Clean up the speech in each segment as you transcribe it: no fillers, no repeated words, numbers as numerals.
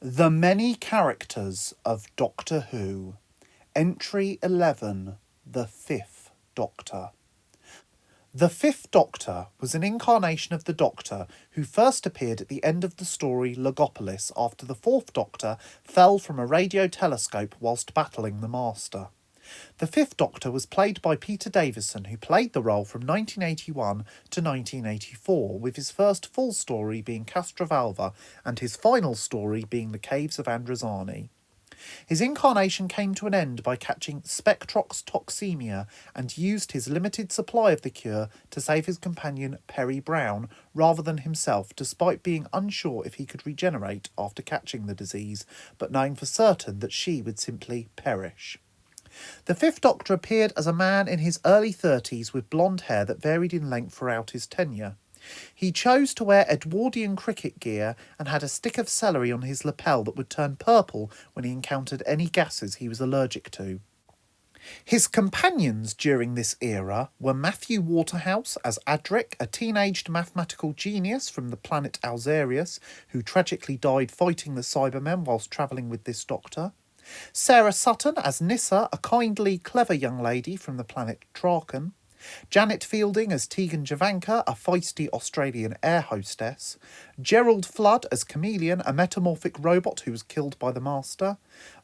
The Many Characters of Doctor Who. Entry 11. The Fifth Doctor. The Fifth Doctor was an incarnation of the Doctor who first appeared at the end of the story Logopolis after the Fourth Doctor fell from a radio telescope whilst battling the Master. The Fifth Doctor was played by Peter Davison, who played the role from 1981 to 1984, with his first full story being Castrovalva and his final story being The Caves of Androzani. His incarnation came to an end by catching Spectrox toxemia and used his limited supply of the cure to save his companion Peri Brown rather than himself, despite being unsure if he could regenerate after catching the disease, but knowing for certain that she would simply perish. The Fifth Doctor appeared as a man in his early 30s with blonde hair that varied in length throughout his tenure. He chose to wear Edwardian cricket gear and had a stick of celery on his lapel that would turn purple when he encountered any gases he was allergic to. His companions during this era were Matthew Waterhouse as Adric, a teenaged mathematical genius from the planet Alzarius, who tragically died fighting the Cybermen whilst travelling with this Doctor. Sarah Sutton as Nissa, a kindly, clever young lady from the planet Traken. Janet Fielding as Tegan Javanka, a feisty Australian air hostess. Gerald Flood as Chameleon, a metamorphic robot who was killed by the Master.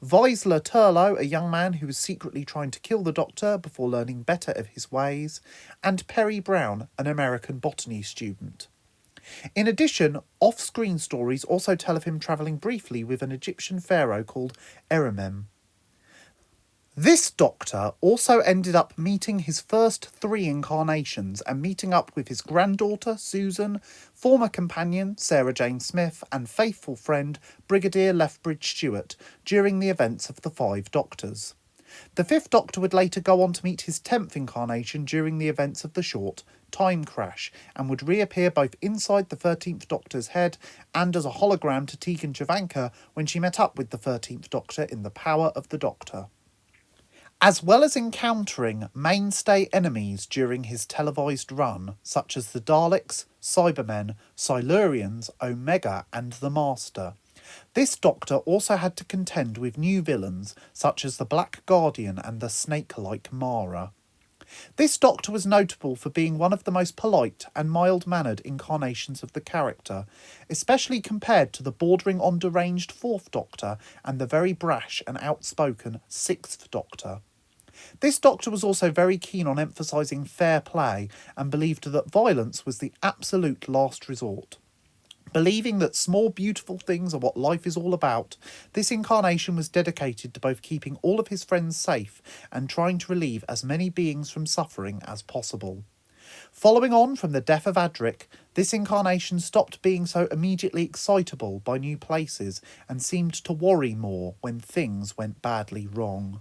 Visler Turlow, a young man who was secretly trying to kill the Doctor before learning better of his ways. And Peri Brown, an American botany student. In addition, off-screen stories also tell of him travelling briefly with an Egyptian pharaoh called Erimem. This Doctor also ended up meeting his first 3 incarnations and meeting up with his granddaughter, Susan, former companion, Sarah Jane Smith, and faithful friend, Brigadier Lethbridge Stewart, during the events of the 5 Doctors. The Fifth Doctor would later go on to meet his 10th incarnation during the events of the short Time Crash, and would reappear both inside the 13th Doctor's head and as a hologram to Tegan Javanka when she met up with the 13th Doctor in The Power of the Doctor. As well as encountering mainstay enemies during his televised run, such as the Daleks, Cybermen, Silurians, Omega and the Master, this Doctor also had to contend with new villains, such as the Black Guardian and the snake-like Mara. This Doctor was notable for being one of the most polite and mild-mannered incarnations of the character, especially compared to the bordering on deranged 4th Doctor and the very brash and outspoken 6th Doctor. This Doctor was also very keen on emphasising fair play and believed that violence was the absolute last resort. Believing that small beautiful things are what life is all about, this incarnation was dedicated to both keeping all of his friends safe and trying to relieve as many beings from suffering as possible. Following on from the death of Adric, this incarnation stopped being so immediately excitable by new places and seemed to worry more when things went badly wrong.